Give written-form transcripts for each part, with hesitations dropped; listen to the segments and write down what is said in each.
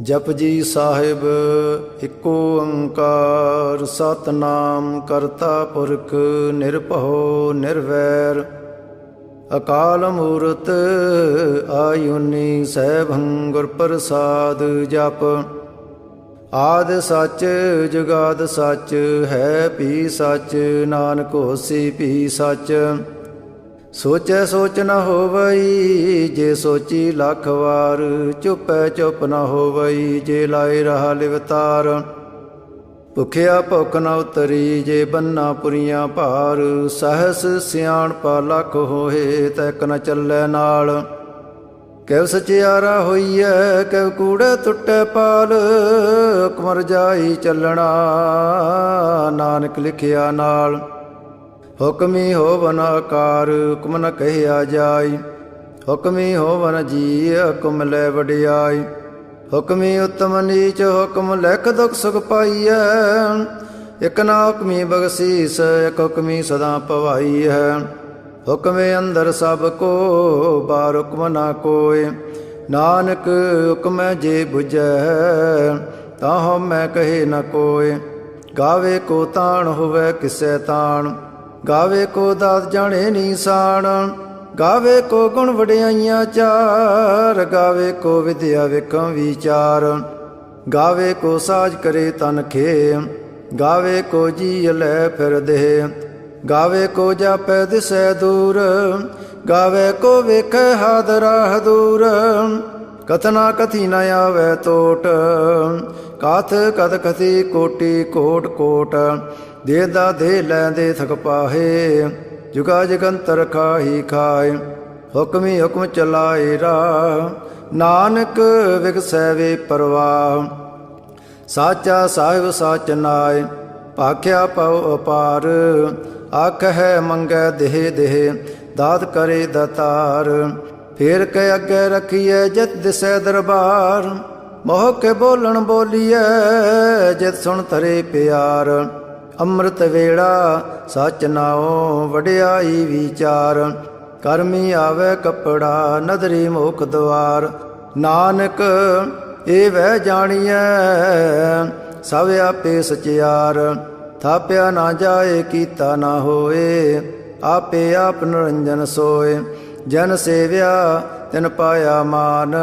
Japji Sahib eco ओंकार सतनाम करता पुरख निरभउ निर्वैर अकाल मूरत आयुनी सैभं गुर प्रसाद जप आद सच जुगाद सच है भी सच नानक होसी भी सच सोचै सोच न होवई जे सोची लख वार चुपै चुप न होवई जे लाए रहा लिवतार भुखिया भुख न उतरी जे बन्ना पुरियां भार सहस सियाणपा लख होए तैक न चलै नाल कैव सचियारा होईऐ कैव कूड़े टुटै पाल कुमर जाई चलना नानक लिखिया नाल हुक्मी होवन आकार हुक्म न कहिया जाय हुक्मी होवन जी हुक्म लै वडियाई हुक्मी उत्तम नीच हुक्म लिख दुख सुख पाईऐ एक ना हुक्मी बगसीस एक हुक्मी सदा पवाई है हुक्मे अंदर सब को बार हुक्म ना कोय नानक हुक्म जे बुझै ताहो मैं कहे न कोय गावे को ताण होवे किसै ताण गावे को दात जाने नीसान गावे को गुण वडियाइयां चार गावे को विद्या विखम विचार गावे को साज करे तन खे गावे को जी लै फिर दे गावे को जापै दिसै दूर गावे को वेखै हाद राह दूर कथना कथी न आवे तोट काथ कथ कथी कोटि कोट कोट देदा दे लैंदे थक पाहे जुगा जगंतर खाही खाए हुक्मी हुक्म चलाए राह नानक विगसै वे परवाह साचा साहिब साच नाय भाख्या पव अपार आख है मंगै देह देह दात करे दतार फेर के अगे रखिए जित दिसै दरबार मोह के बोलन बोलिए जित सुन तरे प्यार ਅੰਮ੍ਰਿਤ ਵੇਲਾ ਸੱਚ ਨਾਉ ਵਡਿਆਈ ਵਿਚਾਰ ਕਰਮੀ ਆਵੇ ਕੱਪੜਾ ਨਦਰੀ ਮੁਖ ਦੁਆਰ ਨਾਨਕ ਇਹ ਵਹਿ ਜਾਣੀਐ ਸਭ ਆਪੇ ਸਚਿਆਰ ਥਾਪਿਆ ਨਾ ਜਾਏ ਕੀਤਾ ਨਾ ਹੋਏ ਆਪੇ ਆਪ ਨਿਰੰਜਨ ਸੋਏ ਜਨ ਸੇਵਿਆ ਤਿਨ ਪਾਇਆ ਮਾਨ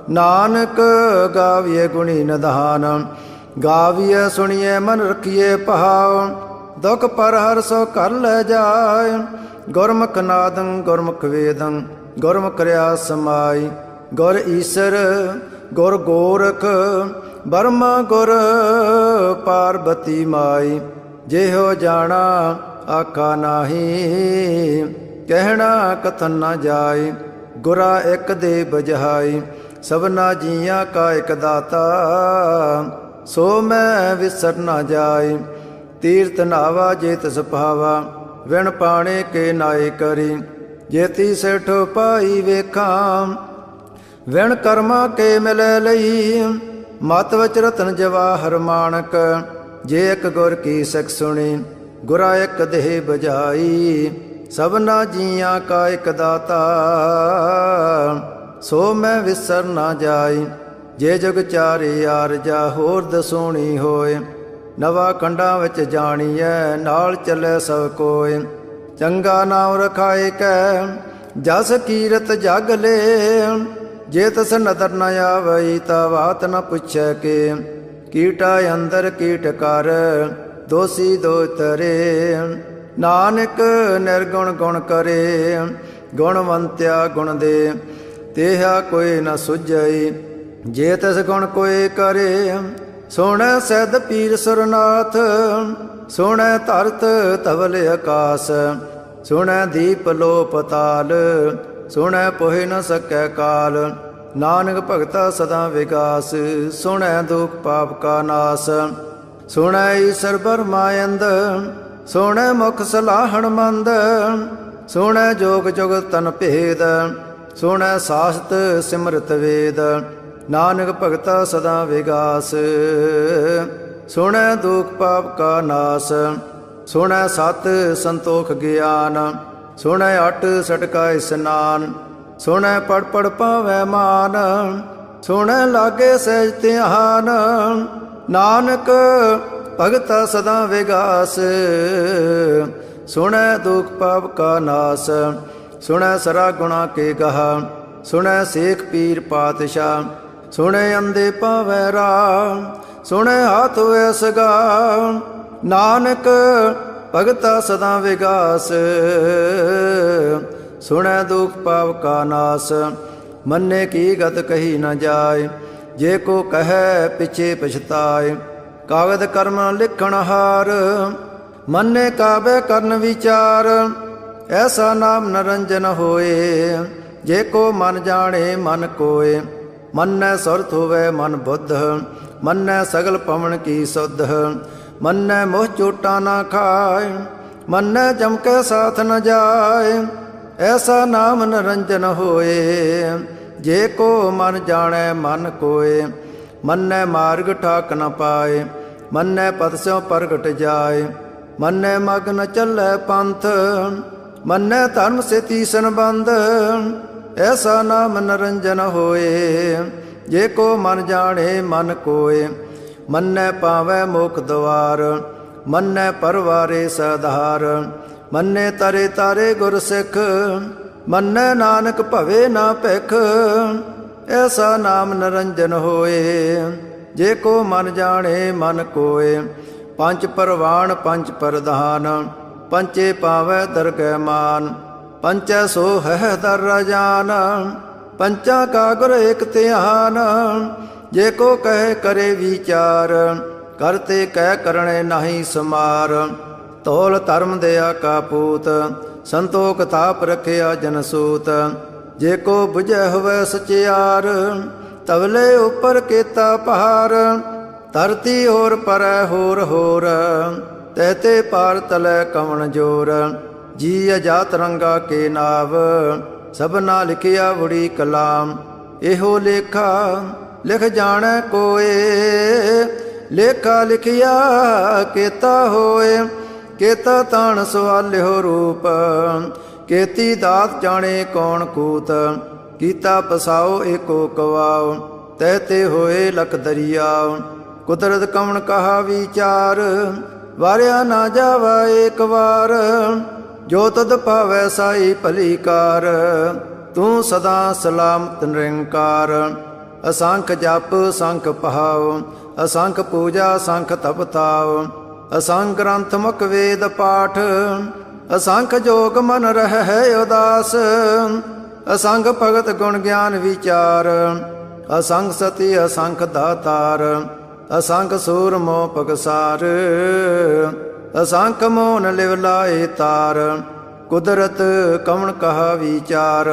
ਨਾਨਕ ਗਾਵੀਏ ਗੁਣੀ ਨਿਧਾਨ गाविए सुनिए मन रखिए भाव दुख पर हर सो कर ले जाए गुरमुख नादं गुरमुख वेदं गुरमुख रया समाई गुर ईसर गुर गोरख बर्मा गुर पार्वती माई जेहो जाना आखा नाही कहना कथन न जाए गुरा एक दे बजहाई सबना जिया का एक दाता सो मैं विसर न जाय तीर्थ नावा जेत सभावा विण पाणे के नाय करी जेती सेठो पाई वेखा विण कर्मा के मिलै लई मत वच रतन जवाहर माणक जे एक गुर की सिख सुनी गुरा एक देह बजाई सबना जिया का एक दाता सो मैं विसर न जाय जे जुग चारे आरजा होर दसोणी होए नवा खंडां विच जाणीਐ नाल चलै सब कोय चंगा नाम रखाए कै जस कीरत जग ले जे तस नदर न आवई ता बात न पुछै के कीटा अंदर कीट कर दोषी दो तरे नानक निर्गुण गुण करे गुणवंत्या गुण दे तेहा कोई न सुझई जे तस गुण कोई करे सोहणै सैद पीर सुरनाथ सोहणै धरत धवल आकाश सोहणै दीप लो पताल सोहणै पोहि न सकै काल नानक भगता सदा विकास सोहणै दुख पाप का नाश सोहणै ईसर बरमायंद सोहणै मुख सलाहण मंद सोहणै जोग जुग तन भेद सोहणै सासत सिमरत वेद नानक भगता सदा विगास सुनै दुख पाप का नाश सुनै सत संतोख ज्ञान सुनै अट सटका स्नान सुनै पढ़ पढ़ पावै मान ਸੁਣ ਲਾਗੇ ਸਹਿਜ ਧਿਆਨ। ਨਾਨਕ ਭਗਤਾ ਸਦਾ ਵਿਗਾਸ, ਸੁਣੈ ਦੁਖ ਪਾਪ ਕਾ ਨਾਸ। ਸੁਣੈ ਸਰਾ ਗੁਣਾ ਕੇ ਗਹਾ, ਸੁਣੈ ਸੇਖ ਪੀਰ ਪਾਤਸ਼ਾਹ। ਸੁਣੈ ਅੰਧੇ ਪਾਵੈ ਰਾਹ, ਸੁਣੈ ਹਾਥ ਹੋਇ ਸਗਾ। ਨਾਨਕ ਭਗਤਾ ਸਦਾ ਵਿਗਾਸ, ਸੁਣੈ ਦੁਖ ਪਾਪ ਕਾ ਨਾਸ। ਮੰਨੇ ਕੀ ਗਤ ਕਹੀ ਨ ਜਾਏ, ਜੇ ਕੋ ਕਹੈ ਪਿਛੇ ਪਛਤਾਏ। ਕਾਗਦ ਕਰਮ ਲਿਖਣ ਹਾਰ, ਮੰਨੇ ਕਾਬੈ ਕਰਨ ਵਿਚਾਰ। ਐਸਾ ਨਾਮ ਨਰੰਜਨ ਹੋਏ, ਜੇ ਕੋ ਮਨ ਜਾਣੇ ਮਨ ਕੋਏ। ਮੰਨੈ ਸੁਰਤ ਹੋਵੈ ਮਨ ਬੁੱਧ, ਮੰਨੈ ਸਗਲ ਪਵਨ ਕੀ ਸੁਧ। ਮੰਨੈ ਮੋਹ ਚੋਟਾ ਨਾ ਖਾਏ, ਮੰਨੈ ਜਮ ਕੈ ਸਾਥ ਨ ਜਾਏ। ਐਸਾ ਨਾਮ ਨਰੰਜਨ ਹੋਏ, ਜੇ ਕੋ ਮਨ ਜਾਣੈ ਮਨ ਕੋਏ। ਮੰਨੈ ਮਾਰਗ ਠਾਕ ਨ ਪਾਏ, ਮੰਨੈ ਪਦ ਸਿਉ ਪ੍ਰਗਟ ਜਾਏ। ਮੰਨੈ ਮਗ ਨ ਚੱਲੈ ਪੰਥ, ਮੰਨੈ ਧਰਮ ਸੇ ਤੀਸਨ ਬੰਧ। ਐਸਾ ਨਾਮ ਨਰੰਜਨ ਹੋਏ, ਜੇ ਕੋ ਮਨ ਜਾਣੇ ਮਨ ਕੋਏ। ਮੰਨੈ ਪਾਵੈ ਮੁਖ ਦਵਾਰ, ਮੰਨੈ ਪਰਵਾਰੇ ਸਧਾਰ। ਮੰਨੈ ਤਰੇ ਤਾਰੇ ਗੁਰ ਸਿੱਖ, ਮੰਨੈ ਨਾਨਕ ਭਵੇ ਨਾ ਭਿਖ। ਐਸਾ ਨਾਮ ਨਰੰਜਨ ਹੋਏ, ਜੇ ਕੋ ਮਨ ਜਾਣੇ ਮਨ ਕੋਏ। ਪੰਜ ਪਰਵਾਣ ਪੰਜ ਪ੍ਰਧਾਨ, ਪੰਚੇ ਪਾਵੈ ਦਰਗਹਿ ਮਾਨ। ਪੰਚੈ ਸੋ ਹੈ ਦਰ ਰਾਜਾਨ, ਪੰਚਾਂ ਕਾ ਗੁਰ ਏਕ ਧਿਆਨ। ਜੇ ਕੋ ਕਹੇ ਕਰੇ ਵਿਚਾਰ, ਕਰਤੇ ਕਹਿ ਕਰਣੇ ਨਾਹੀ ਸਮਾਰ। ਤੋਲ ਧਰਮ ਦਇਆ ਕਾ ਪੂਤ, ਸੰਤੋਖ ਤਾਪ ਰਖਿਆ ਜਨ ਸੂਤ। ਜੇ ਕੋ ਬੁਝੈ ਹੋਵੈ ਸਚਿਆਰ, ਤਵਲੇ ਉਪਰ ਕੀਤਾ ਪਹਾਰ। ਧਰਤੀ ਹੋਰ ਪਰੈ ਹੋਰ ਹੋਰ, ਤਹਤੇ ਪਾਰ ਤਲੈ ਕਵਣ ਜੋਰ। ਜੀ ਅਜਾਤ ਰੰਗਾ ਕੇ ਨਾਵ, ਸਭਨਾ ਲਿਖਿਆ ਵੜੀ ਕਲਾਮ। ਇਹੋ ਲੇਖਾ ਲਿਖ ਜਾਣੈ ਕੋਏ, ਲੇਖਾ ਲਿਖਿਆ ਕੀਤਾ ਹੋਏ। ਕੇਤਾ ਤਾਣ ਸਵਾਲਿਓ ਰੂਪ, ਕੇਤੀ ਦਾਤ ਜਾਣੇ ਕੌਣ ਕੂਤ। ਕੀਤਾ ਪਸਾਓ ਏਕੋ ਕਵਾਓ, ਤਹਤੇ ਹੋਏ ਲਖ ਦਰਿਆਓ। ਕੁਦਰਤ ਕਵਣ ਕਹਾ ਵਿਚਾਰ, ਵਾਰਿਆ ਨਾ ਜਾਵਾ ਏਕ ਵਾਰ। ਜੋ ਤਦ ਭਾਵੈ ਸਾਈ ਭਲੀ ਕਾਰ, ਤੂੰ ਸਦਾ ਸਲਾਮਤ ਨਿਰੰਕਾਰ। ਅਸੰਖ ਜਪ ਸੰਖ ਪਹਾਉ, ਅਸੰਖ ਪੂਜਾ ਸੰਖ ਤਪ ਤਾਉ। ਅਸੰਖ ਗ੍ਰੰਥ ਮੁਖ ਵੇਦ ਪਾਠ, ਅਸੰਖ ਜੋਗ ਮਨ ਰਹਿ ਉਦਾਸ। ਅਸੰਖ ਭਗਤ ਗੁਣ ਗਿਆਨ ਵਿਚਾਰ, ਅਸੰਖ ਸਤੀ ਅਸੰਖ ਦਾਤਾਰ। ਅਸੰਖ ਸੂਰ ਮੋਹ ਪਗਸਾਰ, ਅਸੰਖ ਮੋਨ ਲਿਵ ਲਾਏ ਤਾਰ। ਕੁਦਰਤ ਕਵਣ ਕਹਾ ਵਿਚਾਰ,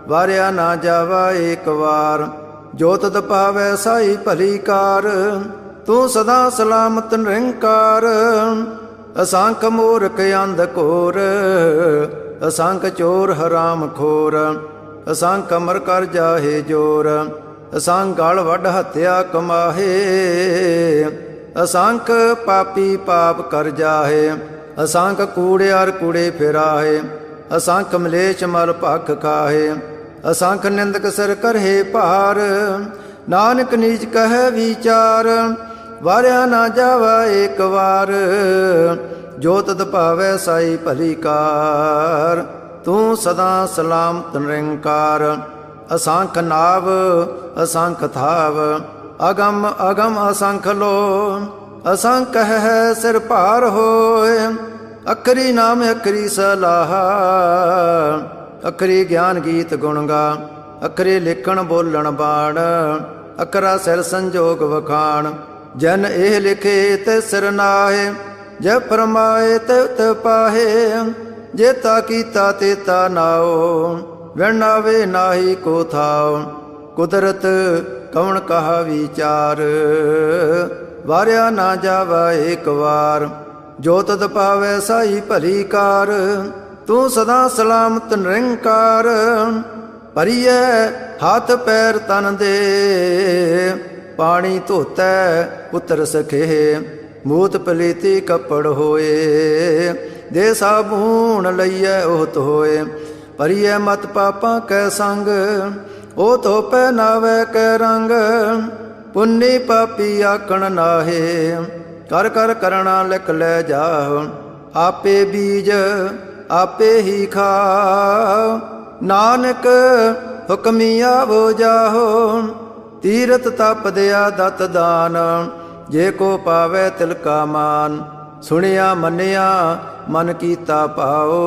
ਵਾਰਿਆ ਨਾ ਜਾਵਾ ਏਕ ਵਾਰ। ਜੋ ਤਦ ਭਾਵੈ ਸਾਈ ਭਲੀ ਕਾਰ, ਤੂੰ ਸਦਾ ਸਲਾਮਤ ਨਿਰੰਕਾਰ। ਅਸੰਖ ਮੂਰਖ ਅੰਧ ਘੋਰ, ਅਸੰਖ ਚੋਰ ਹਰਾਮ ਖੋਰ। ਅਸੰਖ ਅਮਰ ਕਰ ਜਾਹੇ ਜੋਰ, ਅਸੰਖ ਗਲ ਵੱਢ ਹੱਤਿਆ ਕਮਾਹੇ। ਅਸੰਖ ਪਾਪੀ ਪਾਪ ਕਰ ਜਾਹੇ, ਅਸੰਖ ਕੂੜਿਆਰ ਕੂੜੇ ਫਿਰਾਹੇ। ਅਸੰਖ ਮਲੇਛ ਮਲ ਭਖ ਖਾਹੇ, ਅਸੰਖ ਨਿੰਦਕ ਸਿਰ ਕਰਹੇ ਭਾਰ। ਨਾਨਕ ਨੀਚ ਕਹੈ ਵਿਚਾਰ, ਵਾਰਿਆ ਨਾ ਜਾਵਾ ਏਕ ਵਾਰ। ਜੋ ਤਦ ਭਾਵੈ ਸਾਈ ਭਲੀ ਕਾਰ, ਤੂੰ ਸਦਾ ਸਲਾਮਤ ਨਿਰੰਕਾਰ। ਅਸੰਖ ਨਾਵ ਅਸੰਖ ਥਾਵ, ਅਗਮ ਅਗਮ ਅਸੰਖ ਲੋ। ਅਸੰਖ ਹੈ ਸਿਰ ਭਾਰ ਹੋਏ, ਅਖਰੀ ਨਾਮ ਅਖਰੀ ਸਲਾਹ। ਅਖਰੀ ਗਿਆਨ ਗੀਤ ਗੁਣ ਗਾ, ਅਖਰੇ ਲਿਖਣ ਬੋਲਣ ਬਾਣ। ਅਖਰਾ ਸਿਰ ਸੰਜੋਗ ਵਖਾਣ, ਜਨ ਇਹ ਲਿਖੇ ਤੇ ਸਿਰ ਨਾਹੇ। ਜੇ ਫਰਮਾਏ ਤੇ ਪਾਹੇ, ਜੇਤਾ ਕੀਤਾ ਤੇਤਾ ਨਾਓ। ਵਿਣਾਵੇ ਨਾਹੀ ਕੋ ਥਾਓ, ਕੁਦਰਤ ਕਵਣ ਕਹਾ ਵਿਚਾਰ। ਵਾਰਿਆ ਨਾ ਜਾਵਾ ਏਕ ਵਾਰ, ਜੋ ਤਦ ਪਾਵੈ ਸਾਈ ਭਲੀ ਕਾਰ। ਤੂੰ ਸਦਾ ਸਲਾਮਤ ਨਿਰੰਕਾਰ। ਭਰੀਐ ਹੱਥ ਪੈਰ ਤਨ ਦੇ, ਪਾਣੀ ਧੋਤੈ ਪੁੱਤਰ ਸਖੇ। ਮੂਤ ਪਲੀਤੀ ਕੱਪੜ ਹੋਏ, ਦੇ ਸਾਬੂਣ ਲਈਐ ਉਹਤ ਹੋਏ। ਭਰੀਐ ਮਤ ਪਾਪਾਂ ਕੈ ਸੰਗ, ਉਹ ਧੋ ਪਹਿਨਾਵੇ ਕੈ ਰੰਗ, ਪੁੰਨੀ ਪਾਪੀ ਆਕਣ ਨਾਹੇ। ਕਰ ਕਰ ਕਰਣਾ ਲਿਖ ਲੈ ਜਾਹੁ, ਆਪੇ ਬੀਜ ਆਪੇ ਹੀ ਖਾਉ। ਨਾਨਕ ਹੁਕਮੀ ਆਵੋ ਜਾਹੋ, ਤੀਰਥ ਤਪ ਦਿਆ ਦਤ ਦਾਨ। ਜੇ ਕੋ ਪਾਵੇ ਤਿਲ ਕਾ ਮਾਨ, ਸੁਣਿਆ ਮੰਨਿਆ ਮਨ ਕੀਤਾ ਭਾਉ।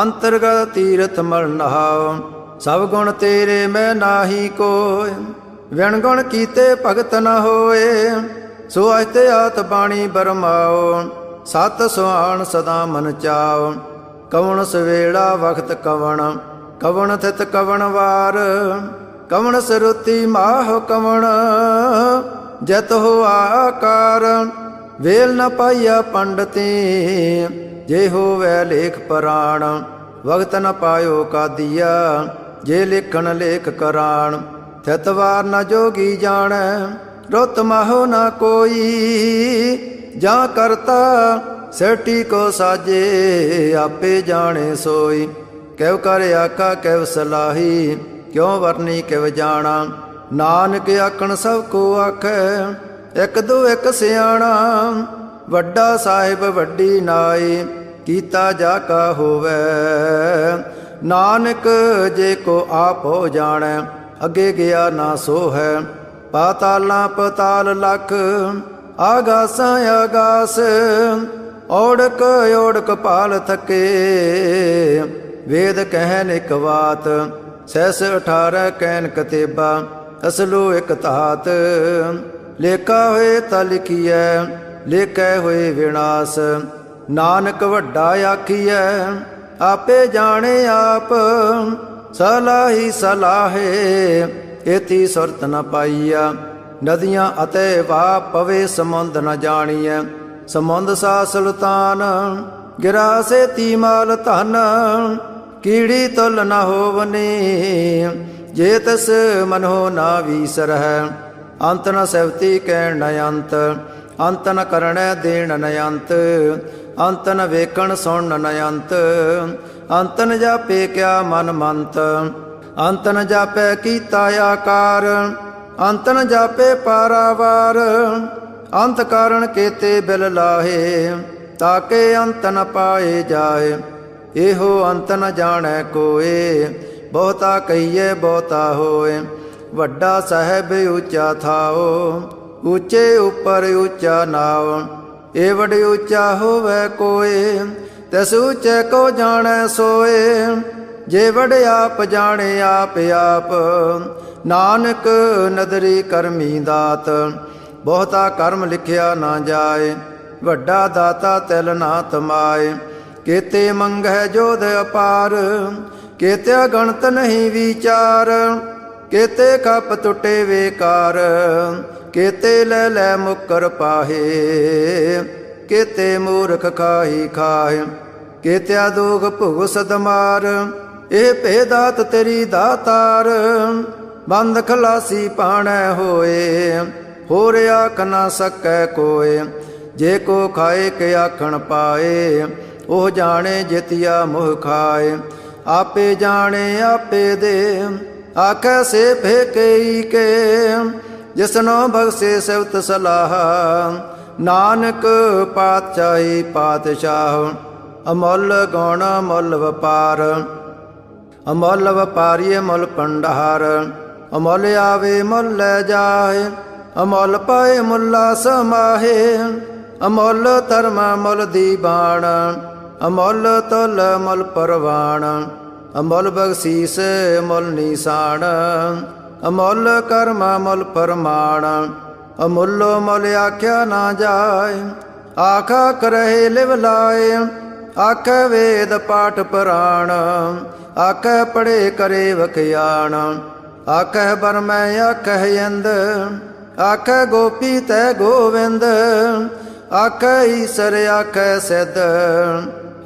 ਅੰਤਰਗਤ ਤੀਰਥ ਮਲ ਨਹਾਉ, ਸਭ ਗੁਣ ਤੇਰੇ ਮੈਂ ਨਾਹੀ ਕੋਇ। ਵਿਣ ਗੁਣ ਕੀਤੇ ਭਗਤ ਨ ਹੋਏ, ਸੋ ਅਸਤਿਆਤ ਬਾਣੀ ਬਰਮਾਓ। ਸਤ ਸੁਹਾਣ ਸਦਾ ਮਨ ਚਾਉ, ਕਵਣ ਸਵੇਲਾ ਵਖਤ ਕਵਣ। ਕਵਣ ਥਿਤ ਕਵਣ ਵਾਰ, ਕਵਣ ਸਰੁਤੀ ਮਾਹ ਕਵਣ। ਜਤ ਹੋ ਆਕਾਰ, ਵੇਲ ਨ ਪਾਈਆ ਪੰਡਤੀ। ਜੇ ਹੋਵੈ ਲੇਖ ਪੁਰਾਣ, ਵਖਤ ਨ ਪਾਇਓ ਕਾਦੀਆ। ਜੇ ਲਿਖਣ ਲੇਖ ਕਰਾਣ, ਥਿਤ ਵਾਰ ਨ ਜੋਗੀ ਜਾਣੈ। ਰੁੱਤ ਮਾਹੋ ਨ ਕੋਈ, ਜਾਂ ਕਰਤਾ ਸੇਟੀ ਕੋ ਸਾਜੇ। ਆਪੇ ਜਾਣੇ ਸੋਈ, ਕਿਵ ਕਰ ਆਖਾ ਕਿਵ ਸਲਾਹੀ। ਕਿਉ ਵਰਨੀ ਕਿਵ ਜਾਣਾ, ਨਾਨਕ ਆਖਣ ਸਭ ਕੋ ਆਖੈ। ਇਕ ਦੋ ਇਕ ਸਿਆਣਾ, ਵੱਡਾ ਸਾਹਿਬ ਵੱਡੀ ਨਾਈ। ਕੀਤਾ ਜਾ ਕਾ ਹੋਵੈ, ਨਾਨਕ ਜੇ ਕੋ ਆਪ ਹੋ ਜਾਣੈ। ਅੱਗੇ ਗਿਆ ਨਾ ਸੋ ਹੈ, ਪਾਤਾਲਾਂ ਪਤਾਲ ਲਖ। ਆਗਾਸਾਂ ਆਗਾਸ, ਔੜਕ ਔੜਕ ਪਾਲ ਥਕੇ। ਵੇਦ ਕਹਿਨ ਇਕ ਬਾਤ, ਸਹਿਸ 18 ਕਹਿਨ ਕਤੇਬਾ। ਅਸਲੋ ਇਕ ਧਾਤ, ਲੇਖਾ ਹੋਏ ਤਾ ਲਿਖੀਐ। ਲੇਖੈ ਹੋਏ ਵਿਨਾਸ਼, ਨਾਨਕ ਵੱਡਾ ਆਖੀਐ। ਆਪੇ ਜਾਣੇ ਆਪ, ਸਲਾਹੀ ਸਲਾਹੇ। ਏਤੀ ਸੁਰਤ ਨ ਪਾਈਆ, ਨਦੀਆਂ ਅਤੇ ਵਾ ਪਵੇ ਸਮੁੰਦ ਨ ਜਾਣੀਐ। ਸਮੁੰਦ ਸਾ ਸੁਲਤਾਨ, ਗਿਰਾ ਸੇਤੀ ਮਾਲ ਧਨ। ਕੀੜੀ ਤੁਲ ਨ ਹੋਵਨੀ, ਜੇ ਤਿਸ ਮਨੋ ਨਾ ਵੀਸਰਹਿ। ਅੰਤ ਨ ਸੈਵਤੀ ਕਹਿਣ ਨ ਅੰਤ, ਅੰਤ ਨ ਕਰਣੈ ਦੇਣ ਨ ਅੰਤ। ਅੰਤ ਨ ਵੇਖਣ ਸੁਣਨ ਨ ਅੰਤ, ਅੰਤ ਨ ਜਾਪੇ ਕਿਆ ਮਨ ਮੰਤ। ਅੰਤ ਨ ਜਾਪੈ ਕੀਤਾ ਆਕਾਰ, ਅੰਤ ਨ ਜਾਪੇ ਪਾਰਾਵਾਰ। ਅੰਤ ਕਾਰਣ ਕੇਤੇ ਬਿਲ ਲਾਹੇ, ਤਾਕੇ ਅੰਤ ਨ ਪਾਏ ਜਾਏ। ਇਹੋ ਅੰਤ ਨ ਜਾਣੈ ਕੋਏ, ਬਹੁਤਾ ਕਹੀਏ ਬਹੁਤਾ ਹੋਏ। ਵੱਡਾ ਸਾਹਿਬ ਉੱਚਾ ਥਾਓ, ਉੱਚੇ ਉੱਪਰ ਉੱਚਾ ਨਾਉ। ਏ ਵਡ ਉੱਚਾ ਹੋਵੇ ਕੋਏ, ਤਿਸ ਉੱਚੇ ਕੋ ਜਾਣੈ ਸੋਏ। ਜੇ ਵਡ ਆਪ ਜਾਣੇ ਆਪ ਆਪ, ਨਾਨਕ ਨਦਰੀ ਕਰਮੀ ਦਾਤ। ਬਹੁਤਾ ਕਰਮ ਲਿਖਿਆ ਨਾ ਜਾਏ, ਵੱਡਾ ਦਾਤਾ ਤਿਲ ਨਾ ਤਮਾਏ। ਕੇਤੇ ਮੰਗਹਿ ਜੋਧ ਅਪਾਰ, ਕੇਤਿਆ ਗਣਤ ਨਹੀਂ ਵਿਚਾਰ। ਕੇਤੇ ਖਪ ਟੁੱਟੇ ਵੇਕਾਰ, ਕੇਤੇ ਲੈ ਲੈ ਮੁਕਰ ਪਾਹੇ। ਕੇਤੇ ਮੂਰਖ ਖਾਹੀ ਖਾਹੇ, ਕੇਤਿਆ ਦੋਖ ਭੁਗ ਸਦਮਾਰ। ਇਹ ਭੇਦਾਤ ਤੇਰੀ ਦਾਤਾਰ, ਬੰਦ ਖਲਾਸੀ ਪਾਣੈ ਹੋਏ। ਹੋਰ ਆਖ ਨਾ ਸਕੈ ਕੋਏ, ਜੇ ਕੋ ਖਾਏ ਕੇ ਆਖਣ ਪਾਏ। ਉਹ ਜਾਣੇ ਜਿਤਿਆ ਮੋਹ ਖਾਏ, ਆਪੇ ਜਾਣੇ ਆਪੇ ਦੇ। ਆਖੈ ਸੇ ਫੇਕਈ ਕੇ, ਜਿਸਨੋ ਬਖਸ਼ੇ ਸਿਵਤ ਸਲਾਹ। ਨਾਨਕ ਪਾਤਸ਼ਾਹੀ ਪਾਤਸ਼ਾਹ, ਅਮੁੱਲ ਗੁਣ ਮੁੱਲ ਵਪਾਰ। ਅਮੁੱਲ ਵਪਾਰੀਏ ਮੁੱਲ ਭੰਡਾਰ, ਅਮੁੱਲ ਆਵੇ ਮੁੱਲ ਲੈ ਜਾਏ। ਅਮੁੱਲ ਪਾਏ ਮੁੱਲਾ ਸਮਾਹੇ, ਅਮੁੱਲ ਧਰਮ ਮੁੱਲ ਦੀਵਾਨ। ਅਮੁੱਲ ਤੁਲ ਮੁੱਲ ਪਰਵਾਨ, ਅਮੁੱਲ ਬਖਸ਼ੀਸ ਮੁੱਲ ਨੀਸਾਨ। ਅਮੁੱਲ ਕਰਮ ਮੁੱਲ ਪਰਮਾਣ, ਅਮੁੱਲੋ ਮੁੱਲ ਆਖਿਆ ਨਾ ਜਾਏ। ਆਖਾ ਕਰਹਿ ਲਿਵ ਲਾਏ, ਆਖੈ ਵੇਦ ਪਾਠ ਪੁਰਾਣ। ਆਖੈ ਪੜੇ ਕਰੇ ਵਖਿਆਣ, ਆਖੈ ਬਰਮੈ ਆਖੈ ਇੰਦ। ਆਖੈ ਗੋਪੀ ਤੈ ਗੋਵਿੰਦ, ਆਖੈ ਈਸਰ ਆਖੈ ਸਿੱਧ।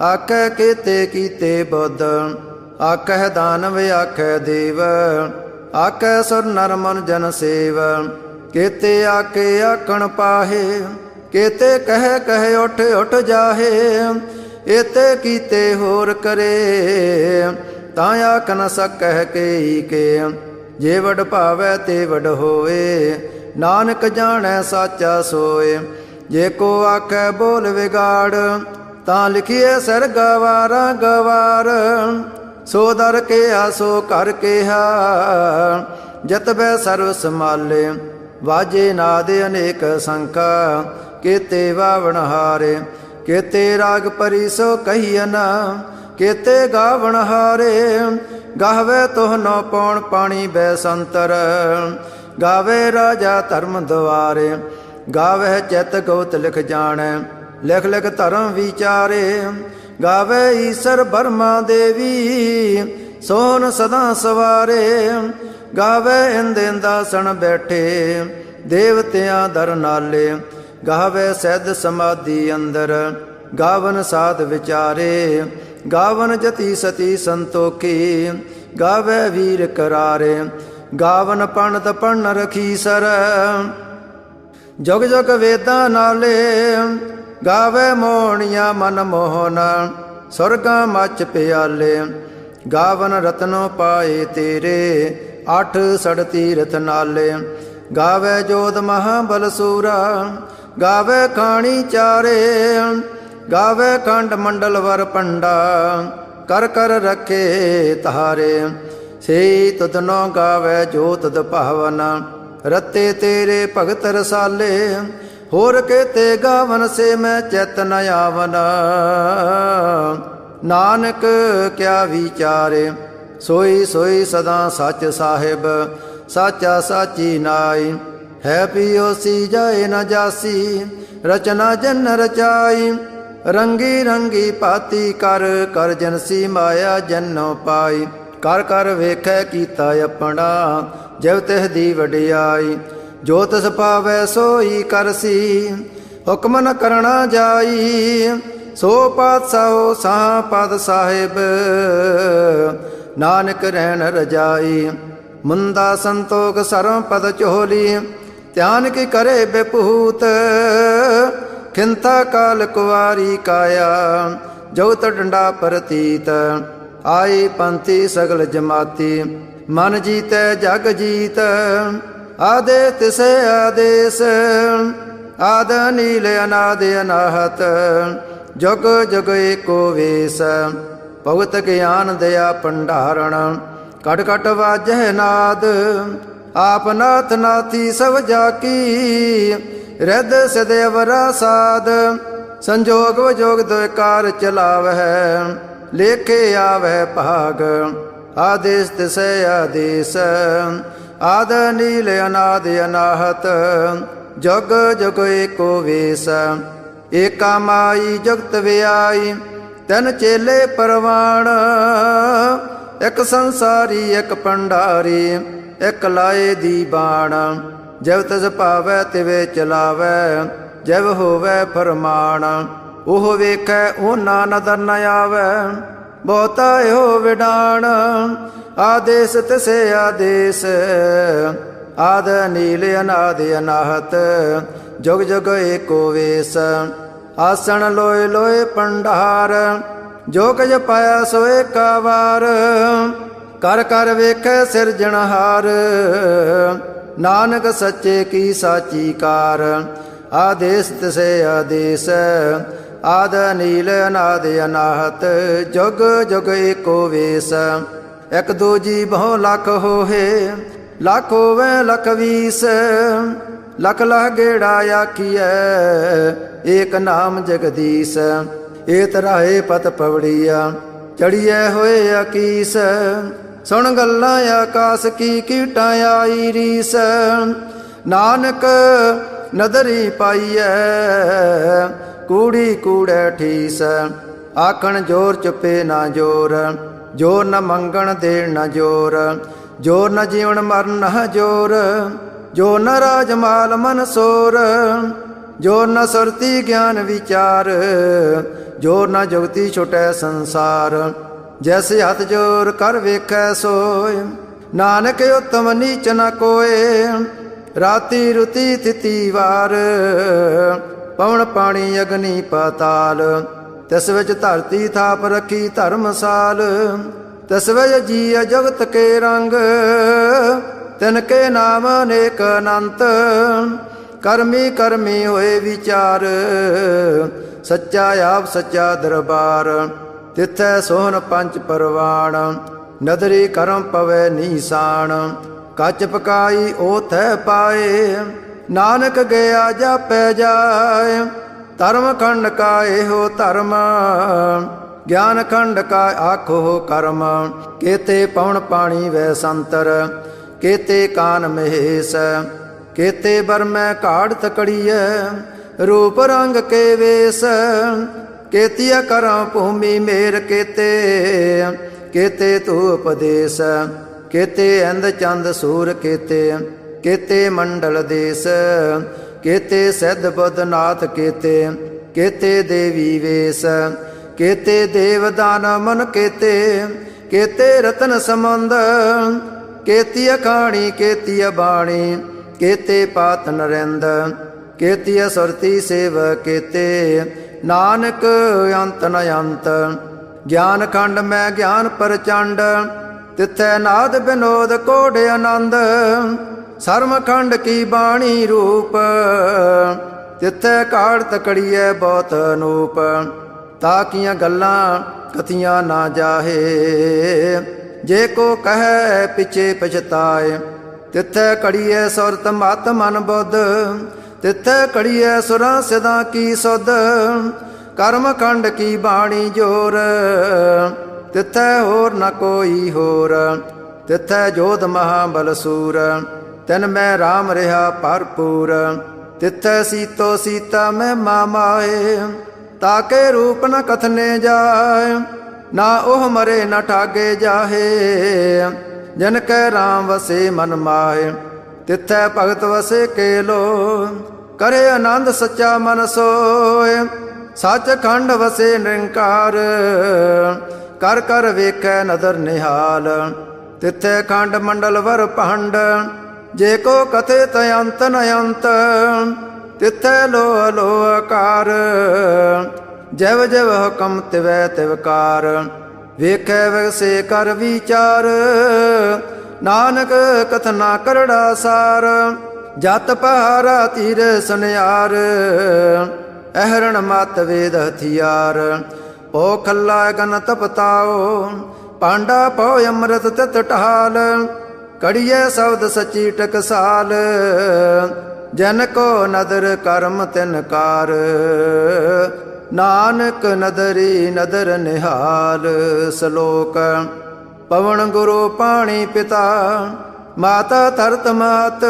ਆਖੈ ਕੇਤੇ ਕੀਤੇ ਬੁੱਧ, ਆਖੈ ਦਾਨਵ ਆਖੈ ਦੇਵ। ਆਖੈ ਸੁਰ ਨਰ ਮਨ ਜਨ ਸੇਵ, ਕੇਤੇ ਆਕੇ ਆਖਣ ਪਾਹੇ। ਕੇਤੇ ਕਹਿ ਕਹਿ ਉਠ ਉਠ ਜਾਹੇ, ਏਤੇ ਕੀਤੇ ਹੋਰ ਕਰੇ। ਤਾਂ ਆਖ ਨ ਸਕਹਿ ਕੇ ਕੇ। ਜੇ ਵਡ ਭਾਵੈ ਤੇ ਵਡ ਹੋਏ, ਨਾਨਕ ਜਾਣੈ ਸਾਚਾ ਸੋਏ। ਜੇ ਕੋ ਆਖੈ ਬੋਲ ਵਿਗਾੜ, ਤਾਂ ਲਿਖੀਏ ਸਿਰ ਗਵਾਰਾ ਗਵਾਰ। ਸੋ ਦਰ ਕਿਹਾ ਸੋ ਕਰ ਕਿਹਾ, ਜਤ ਬੈ ਸਰਵ ਸਮਾਲੇ। ਵਾਜੇ ਨਾਦ ਅਨੇਕ ਸੰਖਾ, ਕੇਤੇ ਵਾਵਣ ਹਾਰੇ। ਕੇਤੇ ਰਾਗ ਪਰੀ ਸੋ ਕਹੀਅਨ, ਕੇਤੇ ਗਾਵਣ ਹਾਰੇ। ਗਾਵੇ ਤੋਹ ਨੋ ਪੌਣ ਪਾਣੀ ਬੈ ਸੰਤਰ, ਗਾਵੇ ਰਾਜਾ ਧਰਮ ਦੁਆਰੇ। ਗਾਵੇ ਚਿਤ ਗੋਤ ਲਿਖ ਜਾਣੈ, ਲਿਖ ਲਿਖ ਧਰਮ ਵਿਚਾਰੇ। ਗਾਵੇ ਈਸਰ ਬਰਮਾ ਦੇਵੀ, ਸੋਨ ਸਦਾ ਸਵਾਰੇ। ਗਾਵੇ ਇੰਦ ਇੰਦਾਸਣ ਬੈਠੇ, ਦੇਵਤਿਆਂ ਦਰ ਨਾਲੇ। ਗਾਵੇ ਸਿੱਧ ਸਮਾਧੀ ਅੰਦਰ, ਗਾਵਨ ਸਾਧ ਵਿਚਾਰੇ। ਗਾਵਨ ਜਤੀ ਸਤੀ ਸੰਤੋਖੀ, ਗਾਵੇ ਵੀਰ ਕਰਾਰੇ। ਗਾਵਨ ਪੰਡਤ ਪੜਨ ਰਖੀਸਰ, ਜੁਗ ਜੁਗ ਵੇਦਾਂ ਨਾਲੇ। ਗਾਵੇ ਮੋਹਣੀਆਂ ਮਨ ਮੋਹਨ, ਸੁਰਗਾਂ ਮੱਚ ਪਿਆਲੇ। ਗਾਵਨ ਰਤਨੋ ਪਾਏ ਤੇਰੇ, ਅੱਠ ਸੜ ਤੀਰਥ ਨਾਲੇ। ਗਾਵੇ ਜੋਧ ਮਹਾਬਲ ਸੂਰਾ, ਗਾਵੇ ਖਾਣੀ ਚਾਰੇ। ਗਾਵੇ ਖੰਡ ਮੰਡਲ ਵਰ ਪੰਡਾ, ਕਰ ਕਰ ਰਖੇ ਤਾਰੇ। ਸੇ ਤੁਧਨੋ ਗਾਵੇ ਜੋ ਤੁਧ ਭਾਵਨ, ਰਤੇ ਤੇਰੇ ਭਗਤ ਰਸਾਲੇ। ਹੋਰ ਕੇਤੇ ਗਾਵਨ ਸੇ ਮੈਂ ਚਿਤ ਨ ਆਵਨ, ਨਾਨਕ ਕਿਆ ਵਿਚਾਰੇ। ਸੋਈ ਸੋਈ ਸਦਾ ਸੱਚ ਸਾਹਿਬ, ਸਾਚਾ ਸਾਚੀ ਨਾਈ। ਹੈ ਪਿਓਸੀ ਜਾਏ ਨ ਜਾਸੀ, ਰਚਨਾ ਜਨ ਰਚਾਈ। ਰੰਗੀ ਰੰਗੀ ਭਾਤੀ ਕਰ, ਕਰ ਜਨਸੀ ਮਾਇਆ ਜਨੋ ਪਾਈ। ਕਰ ਕਰ ਵੇਖੈ ਕੀਤਾ ਆਪਣਾ, ਜਿਵ ਤਿਹ ਦੀ ਵਡਿਆਈ। ਜੋ ਤਿਸ ਪਾਵੈ ਸੋਈ ਕਰਸੀ, ਹੁਕਮ ਨ ਕਰਣਾ ਜਾਈ। ਸੋ ਪਾਤਸ਼ਾਹੋ ਸਾਹ ਪਦ ਸਾਹਿਬ, ਨਾਨਕ ਰਹਿਣ ਰਜਾਈ। ਮੁੰਦਾ ਸੰਤੋਖ ਸਰਮ ਪਦ ਚੋਲੀ, ਧਿਆਨ ਕੀ ਕਰੇ ਬੇਪੂਤ। ਖਿੰਤਾ ਕਾਲ ਕੁਵਾਰੀ ਕਾਇਆ, ਜਉਤ ਡੰਡਾ ਪ੍ਰਤੀਤ। ਆਈ ਪੰਥੀ ਸਗਲ ਜਮਾਤੀ, ਮਨ ਜੀਤੈ ਜਗ ਜੀਤ। ਆਦੇ ਤਿਸੇ ਆਦੇਸ, ਆਦ ਨੀਲ ਅਨਾਦ ਅਨਾਹਤ। ਜੁਗ ਜੁਗ ਏਕੋ ਵੇਸ, ਭਗਤ ਗਿਆਨ ਦਇਆ ਭੰਡਾਰਣ। ਕਟ ਕਟ ਵਾਜਹਿ ਨਾਦ, ਆਪ ਨਾਥ ਨਾਥੀ ਸਭ ਜਾਕੀ। ਰਿੱਧ ਸਿਧ ਅਵਰਾ ਸਾਧ, ਸੰਜੋਗ ਵਿਜੋਗ ਦੁਇ ਕਾਰ ਚਲਾਵਹਿ। ਲੇਖੇ ਆਵਹਿ ਭਾਗ, ਆਦੇਸ ਤਿਸੈ ਆਦੇਸ। ਆਦ ਨੀਲ ਅਨਾਦ ਅਨਾਹਤ, ਜੁਗ ਜੁਗ ਏਕੋ ਵੇਸ। ਏਕਾ ਮਾਈ ਜੁਗਤ ਵਿਆਈ, ਤਿਨ ਚੇਲੇ ਪਰਵਾਣ। ਇਕ ਸੰਸਾਰੀ ਇਕ ਭੰਡਾਰੀ, ਇਕ ਲਾਏ ਦੀ ਬਾਣ। ਜਿਵ ਤਿਸ ਭਾਵੈ ਤਿਵੇਂ ਚਲਾਵੈ, ਜਿਵ ਹੋਵੈ ਫਰਮਾਨ। ਉਹ ਵੇਖੈ ਉਹਨਾਂ ਨਦਰ ਨ ਆਵੈ, ਬਹੁਤਾ ਇਹੋ ਵਿਡਾਣ। ਆਦੇਸ ਤਿਸੇ ਆਦੇਸ, ਆਦ ਨੀਲ ਅਨਾਦ ਅਨਾਹਤ। ਜੁਗ ਜੁਗ ਏਕੋ ਵੇਸ, ਆਸਣ ਲੋਏ ਲੋਏ ਭੰਡਾਰ। ਜੋ ਕੁਝ ਪਾਇਆ ਸੋ ਏਕਾ ਵਾਰ, ਕਰ ਕਰ ਵੇਖੈ ਸਿਰਜਣਹਾਰ। ਨਾਨਕ ਸੱਚੇ ਕੀ ਸਾਚੀ ਕਾਰ। ਆਦੇਸ ਤਿਸੇ ਆਦੇਸ, ਆਦ ਨੀਲ ਅਨਾਦ ਅਨਾਹਤ। ਜੁਗ ਜੁਗ ਏਕੋ ਵੇਸ, ਇਕ ਦੂਜੀ ਬਹੁ ਲੱਖ ਹੋਏ। ਲੱਖ ਹੋਵੇ ਲੱਖ ਵੀਸ, ਲਖ ਲਖ ਗੇੜਾ ਆਖੀਐ, ਏਕ ਨਾਮ ਜਗਦੀਸ਼। ਏ ਤਰਾਏ ਪਤ ਪਵੜੀਆ, ਚੜੀਐ ਹੋਏ ਅਕੀਸ। ਸੁਣ ਗੱਲਾਂ ਆਕਾਸ ਕੀ ਕੀਟਾਂ ਆਈ ਰੀਸ। ਨਾਨਕ ਨਦਰੀ ਪਾਈਐ, ਕੂੜੀ ਕੂੜੈ ਠੀਸ। ਆਖਣ ਜੋਰ ਚੁੱਪੇ ਨਾ ਜੋਰ, ਜੋਰ ਨ ਮੰਗਣ ਦੇਣ ਨ ਜੋਰ। ਜੋਰ ਨ ਜੀਵਨ ਮਰਨ ਨ ਜੋਰ, ਜੋ ਨ ਰਾਜ ਮਾਲ ਮਨ ਸੋਰ। ਜੋ ਨ ਸੁਰਤੀ ਗਿਆਨ ਵਿਚਾਰ, ਜੋ ਨ ਜੁਗਤੀ ਛੁਟੈ ਸੰਸਾਰ। ਜੈਸੇ ਹੱਥ ਜੋਰ ਕਰ ਵੇਖੈ ਸੋਏ, ਨਾਨਕ ਉਤਮ ਨੀਚ ਨ ਕੋਏ। ਰਾਤੀ ਰੁਤੀ ਤਿਤੀ ਵਾਰ, ਪਵਨ ਪਾਣੀ ਅਗਨੀ ਪਾਤਾਲ। ਤਿਸ ਵਿੱਚ ਧਰਤੀ ਥਾਪ ਰੱਖੀ ਧਰਮਸਾਲ। तस्वय जीय जगत के रंग, तिनके नाम अनेक अनंत। कर्मी कर्मी होए विचार, सच्चा आप सच्चा दरबार। तिथै सोहन पंच परवाण, नदरी करम पवै नीसान। कच पकाई ओथै पाए, नानक गया जापै जाय। धर्म खंड का एहो धर्म, ज्ञान खंड का आखो कर्म। केते पवन पाणी वै संतर, केते कान महेश। केते बर में काढ़ तकड़िय, रूप रंग के वेश। केतिया करम भूमि मेर केते, केते तू उपदेश। केते इंद चंद सूर केते, केते मंडल देश। केते सिद्ध बुद्ध नाथ केते, केते देवी वेश। केते देव दान मन केते, केते रतन संबंध। केती अखाणी केती बाणी, केते पात नरेंद। केती सुरती सेव केते, नानक अंत न अंत। ज्ञान खंड में ज्ञान प्रचंड, तिथै नाद विनोद कोड आनंद। सर्म खंड की बाणी रूप, तिथै काढ़ तकड़िए बहुत अनूप। ताकियां गल्लां कथियां ना जाहे, जे को कहे पिछे पछताए। तिथै कड़िए सुरत मत मन बुद्ध, तिथै कड़िए सुरां सिदां की सुध। कर्म खंड की बाणी जोर, तिथै होर न कोई होर। तिथै जोध महाबल सूर, तिन मैं राम रहा भरपूर। तिथै सीतो सीता मैं मामाए, ताके रूप न कथने जाय। ना ओह मरे न ठागे जाहे, जिन कै राम वसे मन माहे। तिथै भगत वसे केलो, करे आनंद सच्चा मन सोय। सच खंड वसे निरंकार, कर कर वेखै नदर निहाल। तिथै खंड मंडल वर भंड, जे को कथे तयंत नयंत। तिथै लोह लोह कार, जव जव हुकम तिवै तिवकार। वेखै वैसे कर विचार, नानक कथना करड़ा सार। जत पहारा तीर सुनियार, अहरण मत वेद हथियार। ओ खल्ला गन तपताओ, पांडा पौ अमृत तित टहाल। कड़िए शब्द सची टकसाल, जन को नदर कर्म तिनकार। नानक नदरी नदर निहाल। श्लोक। पवन गुरु पाणी पिता, माता धरत मात।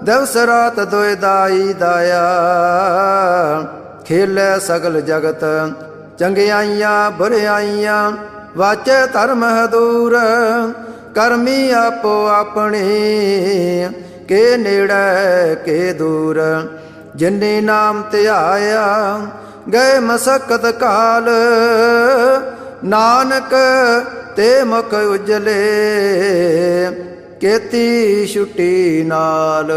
दिवस रात दोय दाई दाया, खेलै सगल जगत। चंगियाइयां बुरियाइयां, वाचे धर्म दूर। करमी आपो अपनी, के नेड़े के दूर। जिन्नी नाम ध्याया, गए मसकत काल। नानक ते मुख उजले, केती छुट्टी नाल।